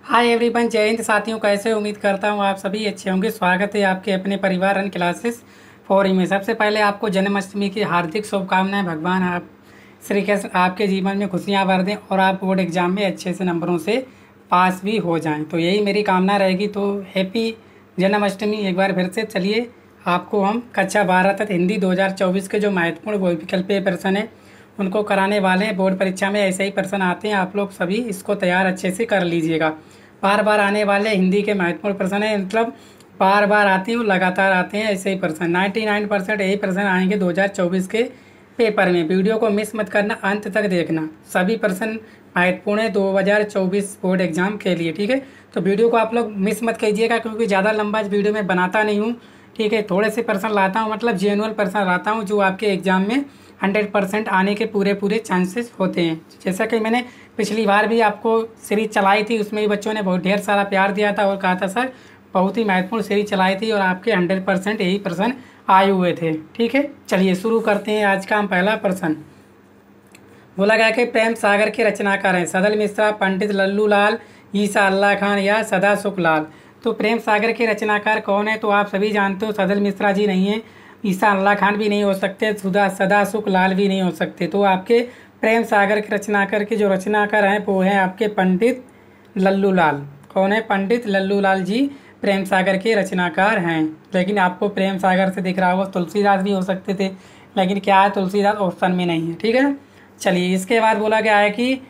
Hi everyone, जय हिंद साथियों। कैसे उम्मीद करता हूँ आप सभी अच्छे होंगे। स्वागत है आपके अपने परिवार रन क्लासेस फॉर में। सबसे पहले आपको जन्माष्टमी की हार्दिक शुभकामनाएं। भगवान आप श्री कृष्ण आपके जीवन में खुशियाँ भर दें और आप बोर्ड एग्जाम में अच्छे से नंबरों से पास भी हो जाएं। तो यही मेरी कामना रहेगी। तो हैप्पी जन्माष्टमी एक बार फिर से। चलिए आपको हम कक्षा 12 तक हिंदी 2024 के जो महत्वपूर्ण वैकल्पिक प्रश्न है उनको कराने वाले हैं। बोर्ड परीक्षा में ऐसे ही प्रश्न आते हैं, आप लोग सभी इसको तैयार अच्छे से कर लीजिएगा। बार बार आने वाले हिंदी के महत्वपूर्ण प्रश्न है, मतलब बार बार आती हैं, लगातार आते हैं ऐसे ही प्रश्न। 99% यही प्रश्न आएंगे 2024 के पेपर में। वीडियो को मिस मत करना, अंत तक देखना। सभी प्रश्न महत्वपूर्ण है 2024 बोर्ड एग्जाम के लिए, ठीक है। तो वीडियो को आप लोग मिस मत कीजिएगा, क्योंकि ज़्यादा लंबा वीडियो मैं बनाता नहीं हूँ, ठीक है। थोड़े से प्रश्न लाता हूँ, मतलब जेन्युइन प्रश्न लाता हूँ जो आपके एग्जाम में 100% आने के पूरे चांसेस होते हैं। जैसा कि मैंने पिछली बार भी आपको सीरीज चलाई थी, उसमें भी बच्चों ने बहुत ढेर सारा प्यार दिया था और कहा था सर बहुत ही महत्वपूर्ण सीरीज चलाई थी और आपके 100% यही प्रश्न आए हुए थे, ठीक है। चलिए शुरू करते हैं आज का हम पहला प्रश्न। बोला गया कि प्रेम सागर के रचनाकार हैं सदल मिश्रा, पंडित लल्लू लाल, ईसा अल्लाह खान या सदा सुख लाल। तो प्रेम सागर के रचनाकार कौन है? तो आप सभी जानते हो सदल मिश्रा जी नहीं है, ईसा अल्लाह खान भी नहीं हो सकते, सदा सुख लाल भी नहीं हो सकते। तो आपके प्रेम सागर के रचनाकार के जो रचनाकार हैं वो हैं आपके पंडित लल्लू लाल। कौन है? पंडित लल्लू लाल जी प्रेम सागर के रचनाकार हैं। लेकिन आपको प्रेम सागर से दिख रहा होगा तुलसीदास भी हो सकते थे, लेकिन क्या है, तुलसीदास ऑप्शन में नहीं है, ठीक है। चलिए इसके बाद बोला गया है कि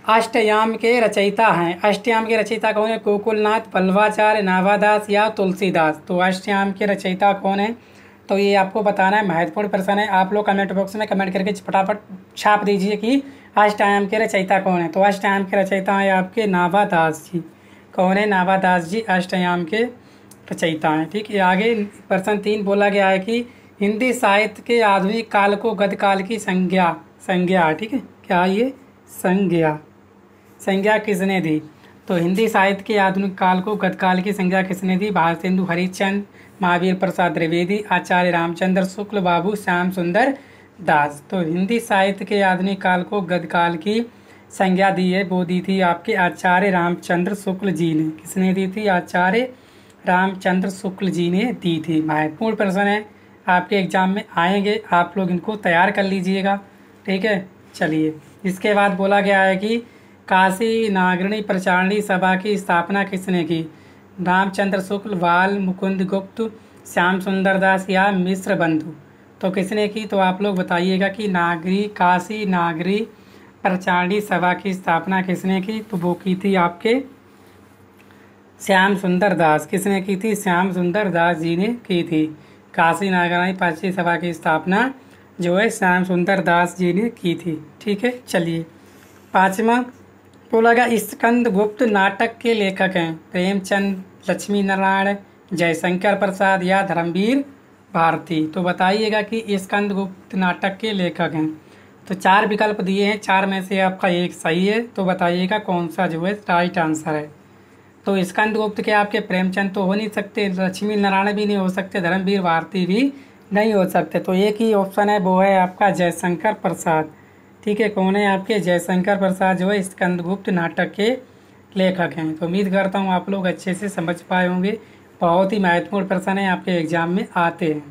अष्टयाम के रचयिता हैं। अष्टयाम के रचयिता कौन है? गोकुलनाथ, वल्लभाचार्य, नाभादास या तुलसीदास। तो अष्टयाम के रचयिता कौन है? तो ये आपको बताना है, महत्वपूर्ण प्रश्न है। आप लोग कमेंट बॉक्स में कमेंट करके फटाफट छाप दीजिए कि अष्टयाम के रचयिता कौन है। तो अष्टयाम के रचयिता हैं आपके नाभादास जी। कौन है? नाभादास जी अष्टयाम के रचयिता हैं, ठीक है। आगे प्रश्न 3 बोला गया है कि हिंदी साहित्य के आधुनिक काल को गद्यकाल की संज्ञा, ठीक है। क्या ये संज्ञा किसने दी? तो हिंदी साहित्य के आधुनिक काल को गद्यकाल की संज्ञा किसने दी? भारतेंदु हरिश्चंद्र, महावीर प्रसाद द्विवेदी, आचार्य रामचंद्र शुक्ल, बाबू श्याम सुंदर दास। तो हिंदी साहित्य के आधुनिक काल को गद्यकाल की संज्ञा दी है, वो दी थी आपके आचार्य रामचंद्र शुक्ल जी ने। किसने दी थी? आचार्य रामचंद्र शुक्ल जी ने दी थी। महत्वपूर्ण प्रश्न है, आपके एग्जाम में आएंगे, आप लोग इनको तैयार कर लीजिएगा, ठीक है। चलिए इसके बाद बोला गया है कि काशी नागरणी प्रचारणी सभा की स्थापना किसने की? रामचंद्र शुक्ल, बाल मुकुंद गुप्त, श्याम सुंदर दास या मिश्र बंधु। तो किसने की? तो आप लोग बताइएगा कि काशी नागरी प्रचारणी सभा की स्थापना किसने की? तो वो की थी आपके श्याम सुंदर दास। किसने की थी? श्याम सुंदर दास जी ने की थी। काशी नागरणी प्रचारणी सभा की स्थापना जो है श्याम सुंदर दास जी ने की थी, ठीक है। चलिए 5वां बोला गया स्कंद गुप्त नाटक के लेखक हैं प्रेमचंद, लक्ष्मी नारायण, जयशंकर प्रसाद या धर्मवीर भारती। तो बताइएगा कि स्कंद गुप्त नाटक के लेखक हैं। तो 4 विकल्प दिए हैं, 4 में से आपका एक सही है। तो बताइएगा कौन सा जो है राइट आंसर है। तो स्कंद गुप्त के आपके प्रेमचंद तो हो नहीं सकते, लक्ष्मी नारायण भी नहीं हो सकते, धर्मवीर भारती भी नहीं हो सकते। तो एक ही ऑप्शन है, वो है आपका जयशंकर प्रसाद, ठीक है। कौन है? आपके जयशंकर प्रसाद जो है स्कंदगुप्त नाटक के लेखक हैं। तो उम्मीद करता हूँ आप लोग अच्छे से समझ पाए होंगे। बहुत ही महत्वपूर्ण प्रश्न है, आपके एग्जाम में आते हैं।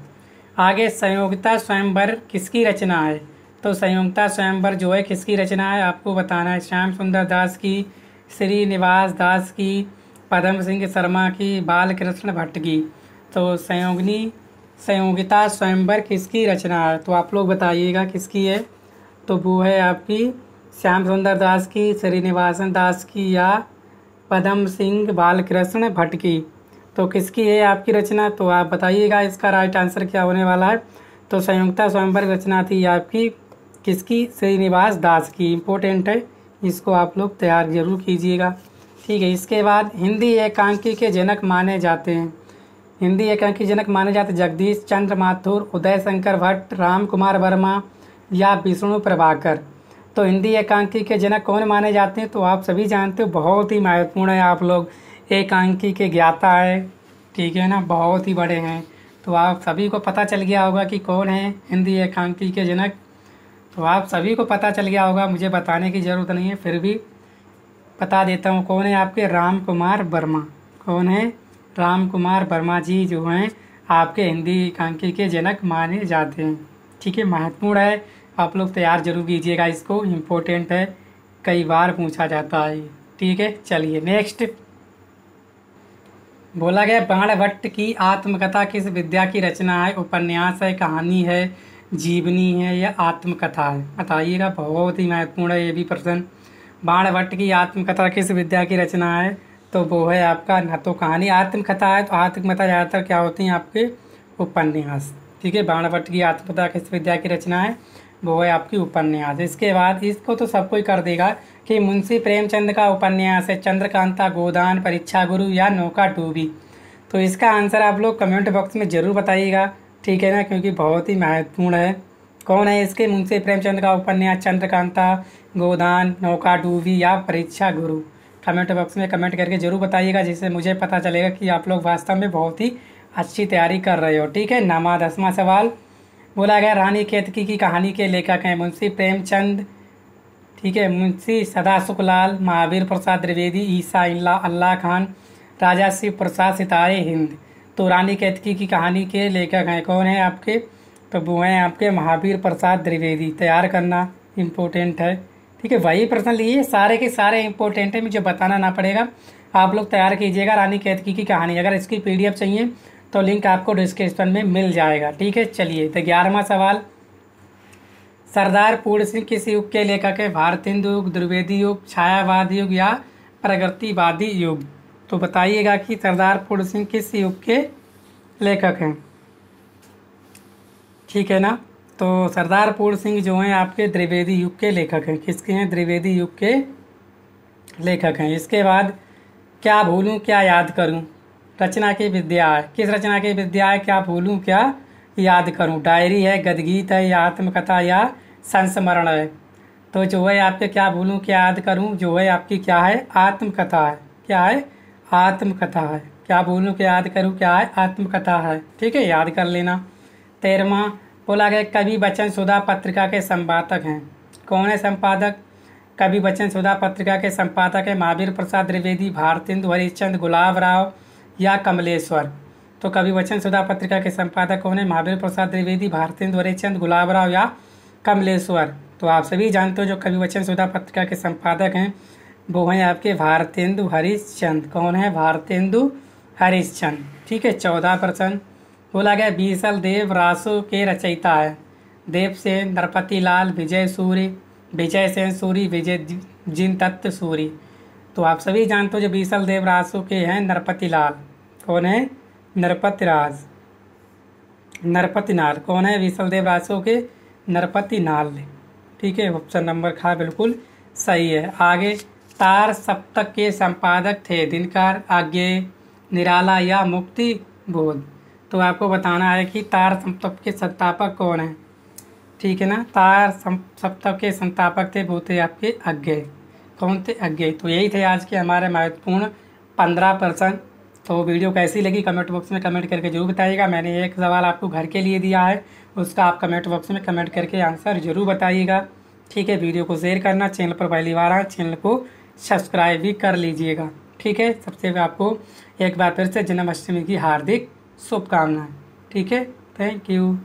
आगे संयोगिता स्वयंवर किसकी रचना है? तो संयोगिता स्वयंवर जो है किसकी रचना है आपको बताना है। श्याम सुंदर दास की, श्रीनिवास दास की, पद्म सिंह शर्मा की, बालकृष्ण भट्ट की। तो संयोगिता स्वयंवर किसकी रचना है? तो आप लोग बताइएगा किसकी है। तो वो है आपकी श्याम सुंदर दास की, श्रीनिवासन दास की या पद्म सिंह बालकृष्ण भट्ट की। तो किसकी है आपकी रचना? तो आप बताइएगा इसका राइट आंसर क्या होने वाला है। तो संयुक्ता स्वयंवर रचना थी आपकी किसकी? श्रीनिवास दास की। इम्पोर्टेंट है, इसको आप लोग तैयार जरूर कीजिएगा, ठीक है। इसके बाद हिंदी एकांकी के जनक माने जाते हैं। हिंदी एकांकी जनक माने जाते जगदीश चंद्र माथुर, उदय शंकर भट्ट, राम कुमार वर्मा या विष्णु प्रभाकर। तो हिंदी एकांकी के जनक कौन माने जाते हैं? तो आप सभी जानते हो, बहुत ही महत्वपूर्ण है, आप लोग एकांकी के ज्ञाता है, ठीक है ना, बहुत ही बड़े हैं। तो आप सभी को पता चल गया होगा कि कौन है हिंदी एकांकी के जनक। तो आप सभी को पता चल गया होगा, मुझे बताने की ज़रूरत नहीं है, फिर भी बता देता हूँ कौन है आपके, राम कुमार वर्मा। कौन है? राम कुमार वर्मा जी जो हैं आपके हिंदी अंक के जनक माने जाते हैं। ठीक है, महत्वपूर्ण है, आप लोग तैयार जरूर कीजिएगा, इसको इम्पोर्टेंट है, कई बार पूछा जाता है। ठीक है, चलिए नेक्स्ट। बोला गया बाणभट्ट की आत्मकथा किस विद्या की रचना है? उपन्यास है, कहानी है, जीवनी है या आत्मकथा है? बताइएगा, बहुत ही महत्वपूर्ण है ये भी प्रश्न। बाणभट्ट की आत्मकथा किस विद्या की रचना है? तो वो है आपका, न तो कहानी आत्मकथा है, तो आत्मकथा ज़्यादातर क्या होती हैं आपके, उपन्यास। ठीक है, बाणभट्ट की आत्मकथा किस विद्या की रचना है? वो है आपकी उपन्यास। इसके बाद इसको तो सबको ही कर देगा कि मुंशी प्रेमचंद का उपन्यास है चंद्रकांता, गोदान, परीक्षा गुरु या नौका डूबी। तो इसका आंसर आप लोग कमेंट बॉक्स में ज़रूर बताइएगा, ठीक है ना, क्योंकि बहुत ही महत्वपूर्ण है। कौन है इसके? मुंशी प्रेमचंद का उपन्यास चंद्रकांता, गोदान, नौका डूबी या परीक्षा गुरु। कमेंट बॉक्स में कमेंट करके जरूर बताइएगा, जिससे मुझे पता चलेगा कि आप लोग वास्तव में बहुत ही अच्छी तैयारी कर रहे हो। ठीक है, 10वां सवाल बोला गया रानी केतकी की कहानी के लेखक हैं? मुंशी प्रेमचंद, ठीक है, मुंशी सदाशुकलाल, महावीर प्रसाद द्विवेदी, ईसा अल्लाह खान, राजा शिव प्रसाद, सितारे हिंद। तो रानी केतकी की कहानी के लेखक हैं कौन है आपके? तो वो हैं आपके महावीर प्रसाद द्विवेदी। तैयार करना इम्पोर्टेंट है। ठीक है, वही प्रश्न लिए, सारे के सारे इम्पोर्टेंट है, मुझे बताना ना पड़ेगा, आप लोग तैयार कीजिएगा रानी केतकी की कहानी। अगर इसकी PDF चाहिए तो लिंक आपको डिस्क्रिप्शन में मिल जाएगा। ठीक है, चलिए तो 11वां सवाल, सरदार पूर्ण सिंह किस युग के लेखक है? भारतेंदु युग, द्विवेदी युग, छायावाद युग या प्रगतिवादी युग? तो बताइएगा कि सरदार पूर्ण सिंह किस युग के लेखक हैं। ठीक है ना, तो सरदार पूर्ण सिंह जो हैं आपके द्विवेदी युग के लेखक हैं। किसके हैं? द्विवेदी युग के लेखक हैं। इसके बाद क्या भूलूं क्या याद करूं? रचना की विद्या है, किस रचना की विद्या है? क्या भूलूं क्या याद करूं? डायरी है, गदगीत है या आत्मकथा या संस्मरण है? तो जो है आपके क्या भूलूं क्या याद करूं जो है आपकी क्या है? आत्मकथा है। क्या है? आत्मकथा है। क्या भूलूं क्या याद करूं क्या है? आत्मकथा है। ठीक है, याद कर लेना। 13वां बोला गया कवि वचन सुधा पत्रिका के संपादक हैं। कौन है संपादक? कवि वचन सुधा पत्रिका के संपादक है महावीर प्रसाद द्विवेदी, भारतेंदु हरिश्चंद्र, गुलाब राव या कमलेश्वर। तो कवि वचन सुधा पत्रिका के संपादक कौन है? महावीर प्रसाद द्विवेदी, भारतेंदु हरिश्चंद्र, गुलाब राव या कमलेश्वर। तो आप सभी जानते हो जो कवि वचन सुधा पत्रिका के संपादक हैं वो हैं आपके भारतेंदु हरिश्चंद्र। कौन है? भारतेंदु हरिश्चंद्र। ठीक है, 14 प्रश्न बोला गया बीसल देव रासो के रचयिता है? देवसेन, नरपति लाल, विजय सूरी, विजय सेन सूरी, विजय जिन तत्व सूरी। तो आप सभी जानते हो जो बीसल देव रासो के हैं नरपति लाल। कौन है? नरपति राज, नरपति नाल। कौन है बीसल देव रासो के? नरपति नाल। ठीक है, ऑप्शन नंबर खा बिल्कुल सही है। आगे तार सप्तक के संपादक थे दिनकर, आज्ञे, निराला या मुक्ति बोध। तो आपको बताना है कि तार सप्तक के संस्थापक कौन है। ठीक है ना, तार सप्तक के संस्थापक थे वो थे आपके अज्ञेय। कौन थे? अज्ञेय। तो यही थे आज के हमारे महत्वपूर्ण 15 प्रश्न। तो वीडियो कैसी लगी कमेंट बॉक्स में कमेंट करके जरूर बताइएगा। मैंने एक सवाल आपको घर के लिए दिया है, उसका आप कमेंट बॉक्स में कमेंट करके आंसर जरूर बताइएगा। ठीक है, वीडियो को शेयर करना, चैनल पर पहली बार आए चैनल को सब्सक्राइब भी कर लीजिएगा। ठीक है, सबसे आपको एक बार फिर से जन्माष्टमी की हार्दिक शुभकामनाएं। ठीक है, थैंक यू।